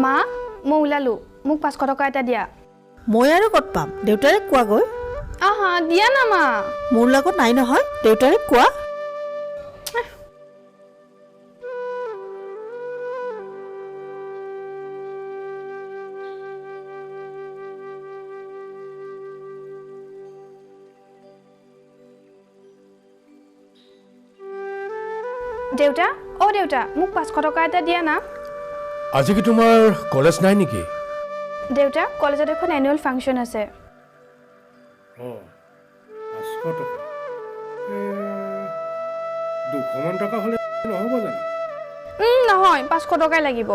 মা মই ওলালো মোক 500 টকা এটা দিয়া মই আৰু ক'ত পাম দেউতাৰে কোৱা গৈ আহা দিয়া না মা মোৰ লগত নাই নহয় দেউতাৰে কোৱা দেউতা ও দেউতা মোক 500 টকা এটা দিয়া না আজি কি তোমাৰ কলেজ নাই নেকি দেউতা কলেজত এখন এনুৱেল ফাংচন আছে 500 টকা 200 টকা হলে নহব জানো নহয় 500 টকাই লাগিব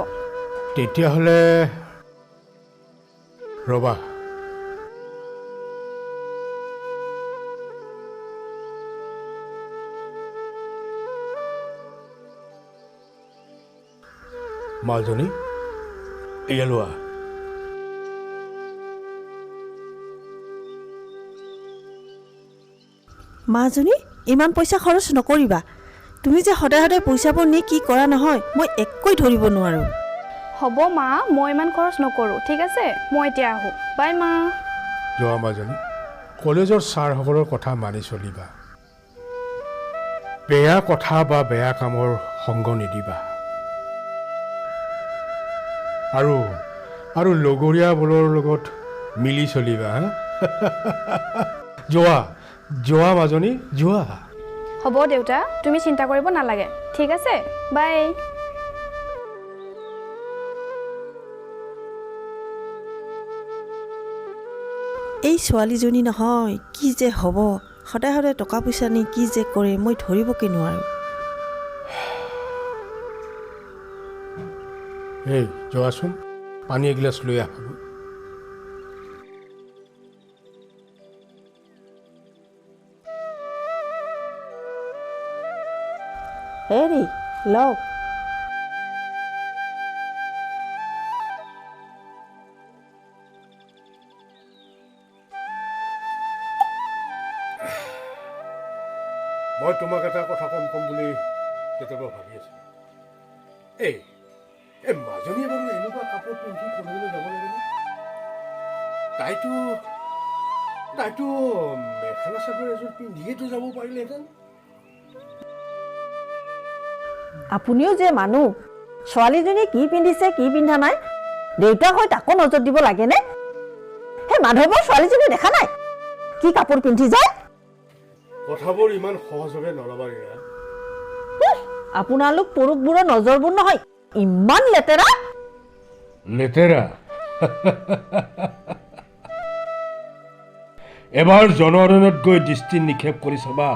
তেতিয়াহলে ৰবা মাজনী এয়া লোৱা মাজনী ইমান পইচা খৰচ নকৰিবা তুমি যে সদায় সদায় পইচাবোৰ নি কি কৰা নহয় মই এককৈ ধৰিব নোৱাৰো হ'ব মা মই ইমান খৰচ নকৰো ঠিক আছে মই এতিয়া আহো বাই মা যোৱা মাজনী কলেজৰ ছাৰসকলৰ কথা মানি চলিবা বেয়া কথা বা বেয়া কামৰ সংগ নিদিবা আৰু লগৰীয়াবোৰৰ লগত মিলি চলিবা যোৱা মাজনী যোৱা হ'ব দেউতা তুমি চিন্তা কৰিব নালাগে ঠিক আছে বাই এই ছোৱালীজনী নহয় কি যে হ'ব সদায় সদায় টকা পইচা নি কি যে কৰে মই ধৰিবকে নোৱাৰো এই যোৱাচোন পানী এগিলাচ লৈ আহা হেৰি লওক মই তোমাক এটা কথা কম বুলি কেতিয়াবা ভাবি আছো এই মাজনীয়ে বাৰু এনেকুৱা কাপোৰ পিন্ধি কলেজলৈ যাব লাগে তাইতো মেখেলা চাদৰ এযোৰ পিন্ধিয়েতো যাব পাৰিলেহেঁতেন আপুনিও যে মানুহ ছোৱালীজনী কি পিন্ধিছে কি পিন্ধা নাই দেউতাক হৈ তাকো নজৰ দিব লাগেনে সেই মাধৱৰ ছোৱালীজনী দেখা নাই কি কাপোৰ পিন্ধি যায় কথাবোৰ ইমান সহজভাৱে নলবা ৰীণা আপোনালোক পুৰুষবোৰৰ নজৰবোৰ নহয় ইমান লেতেৰা এবাৰ জনসাধাৰণত গৈ দৃষ্টি নিক্ষেপ কৰি চাবা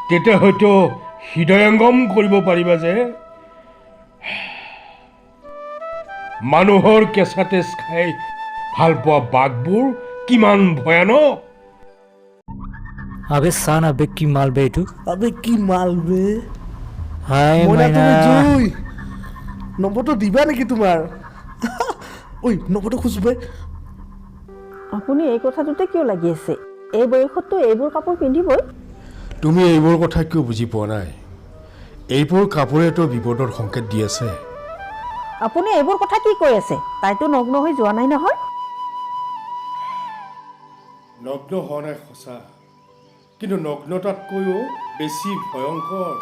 তেতিয়া হয়তো হৃদয়ংগম কৰিব পাৰিবা যে মানুহৰ কেঁচা তেজ খাই ভাল পোৱা বাঘবোৰ কিমান ভয়ানক अबे सान अबे की माल बे तू अबे की माल बे हाय मोना मैना তুমি জুই নম্বৰটো দিবা নেকি তোমাৰ ওই নম্বৰটো খুঁজবে আপুনি এই কথাটোতে কিয় লাগি আছে এই বয়সততো এইবোৰ কাপোৰ পিন্ধিবই তুমি এইবোৰ কথা কিয় বুজি পোৱা নাই এইবোৰ কাপোৰেতো বিপদৰ সংকেত দি আছে আপুনি এইবোৰ কথা কি কৈ আছে তাইতো নগ্ন হৈ যোৱা নাই নহয় নগ্ন হোৱা নাই সঁচা কিন্তু নগ্নতাতকৈও বেছি ভয়ংকৰ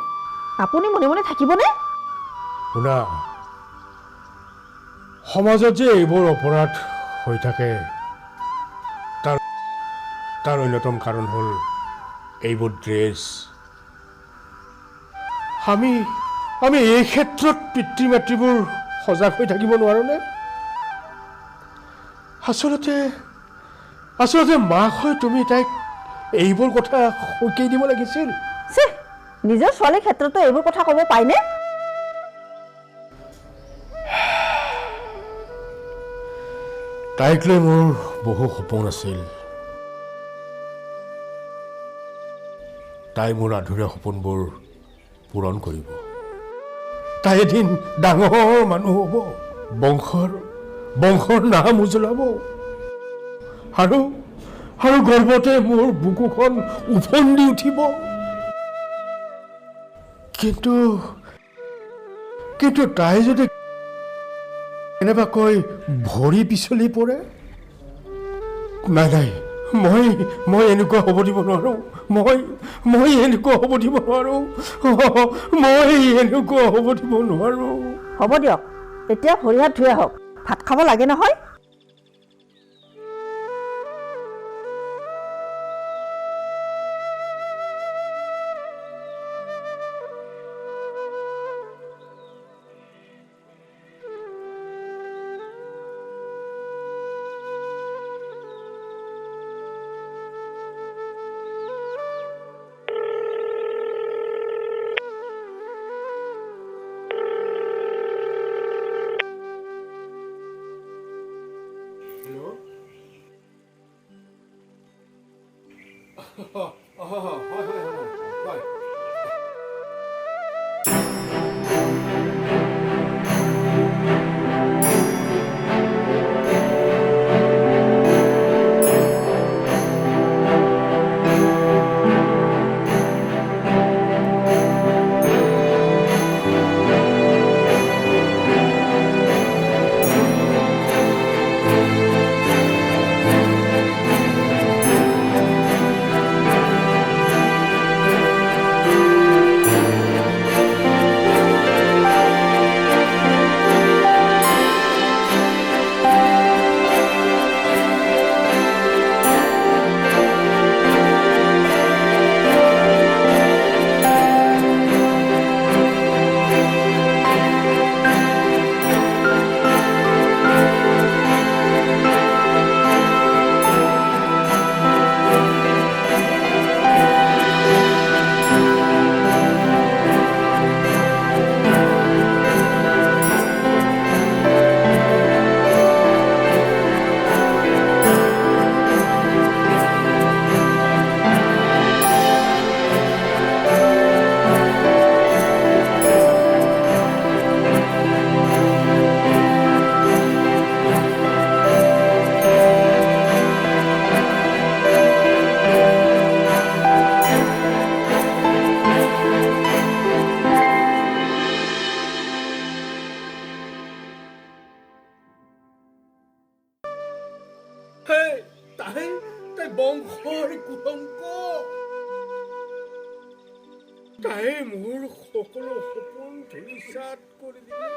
আপুনি মনে মনে থাকিবনে শুনা সমাজত যে এইবোৰ অপৰাধ হৈ থাকে তাৰ অন্যতম কাৰণ হ'ল এইবোৰ ড্ৰেছ আমি এই ক্ষেত্ৰত পিতৃ মাতৃবোৰ সজাগ হৈ থাকিব নোৱাৰোনে আচলতে মাক হৈ তুমি তাইক এইবোৰ কথা সকিয়াই দিব লাগিছিল নিজৰ ছোৱালীৰ ক্ষেত্ৰতো এইবোৰ কথা ক'ব পাইনে তাইক লৈ মোৰ বহু সপোন আছিল তাই মোৰ আধৰুৱা সপোনবোৰ পূৰণ কৰিব তাই এদিন ডাঙৰ মানুহ হ'ব বংশৰ নাম উজ্বলাব আৰু গৰ্বতে মোৰ বুকুখন উফন্দি উঠিব কিন্তু তাই যদি এনেবাকৈ ভৰি পিছলি পৰে। নাই নাই, মই এনেকুৱা হ'ব দিব নোৱাৰোঁ। মই এনেকুৱা হ'ব দিব নোৱাৰোঁ। মই এনেকুৱা হ'ব দিব নোৱাৰোঁ। হ'ব দিয়ক, এতিয়া ভৰি হাত ধুই আহক, ভাত খাব লাগে নহয়। তাই বংশৰ কুটংক। তাই মোৰ সকলো সপোন ধূলিসাৎ কৰি দিলে।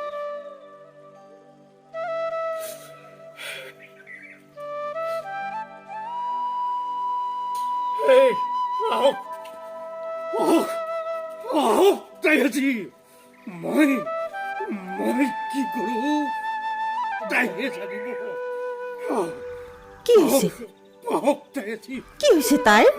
তাই আজি মই কি কৰোঁ তাইহে জানিব। কি হৈছে? কি হৈছে তাইৰ?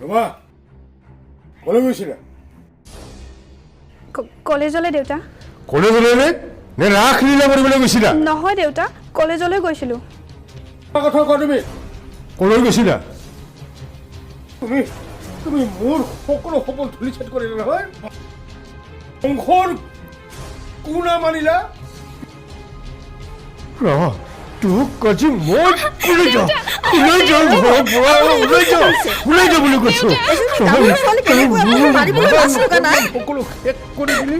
ৰবা, কলৈ গৈছিলা? কলেজলৈ দেউতা। কলেজলৈ নে ৰাস লীলা কৰিবলৈ গৈছিলা? নহয় দেউতা, কলেজলৈ গৈছিলোঁ। কথা কোৱা তুমি, কলৈ গৈছিলা? তুমি মোৰ সকলো সপোন ধূলিসাৎ কৰিলা নহয়। বংশৰ কোনা মানিলা। তোক আজি মই ওলাই যাওঁ ঘৰৰ পৰা, ওলাই যা বুলি কৈছো। সকলো শেষ কৰি দিলি।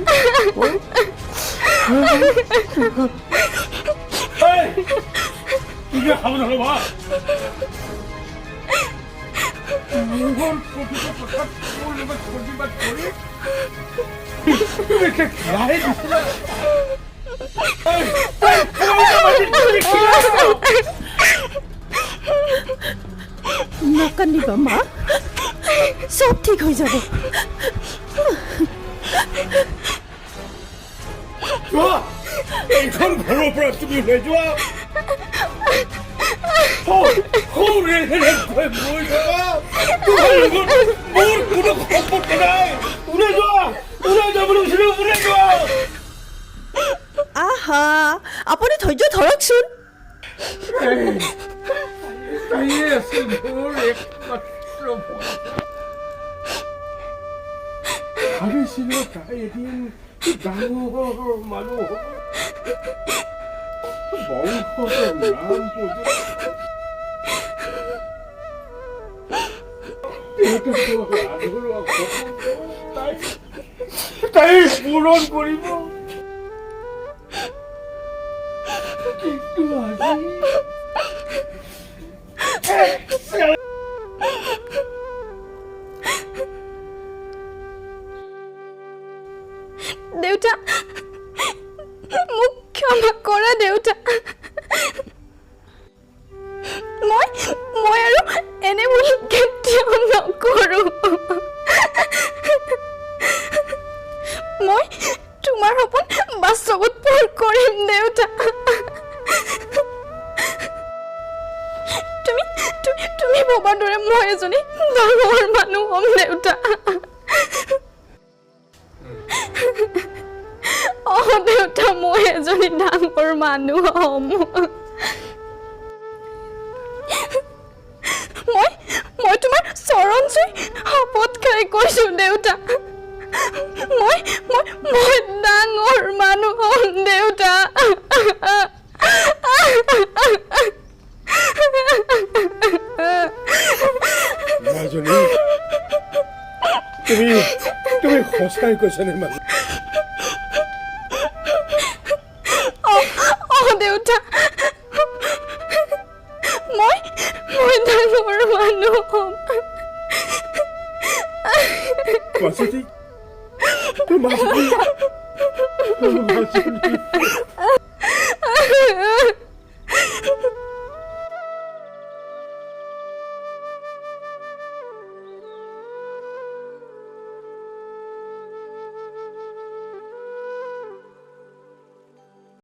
তুমি সাৱধান হ'বা। মোৰ প্ৰতিটো কথাত মোৰ লগত প্ৰতিবাদ কৰি তুমি খেলাই দিছিলা। নাকান্দিবা মা, চব ঠিক হৈ যাব। এইখন ঘৰৰ পৰা তুমি ওলাই যোৱা। মোৰ কোনো সম্পত্তি নাই। ওলাই যোৱা, ওলাই যোৱা বুলি কৈছিলো, ওলাই যোৱা। আহা, আপুনি ধৈৰ্য ধৰকচোন। তাইয়ে আছিল মোৰ একমাত্ৰ ভাবিছিলো তাই এদিন ডাঙৰ মানুহ হ'ব। তাই পূৰণ কৰিব কিন্তু দেউতা মোক ক্ষমা কৰা দেউতা মই আৰু এনে ভুল কেতিয়াও নকৰো মই তোমাৰ সপোন বাস্তৱত পূৰণ কৰিম দেউতা তুমি ভবাৰ দৰে মই এজনী ডাঙৰ মানুহ হ'ম দেউতা দেউতা মই এজনী ডাঙৰ মানুহ হ'ম মই তোমাৰ চৰণ চুই শপত খাই কৈছো দেউতা মই ডাঙৰ মানুহ হ'ম দেউতা মাজনী তুমি সঁচাই কৈছানে মাজনী দেউতা মই ডাঙৰ মানুহ হ'ম মাজনী মাজনী মাজনী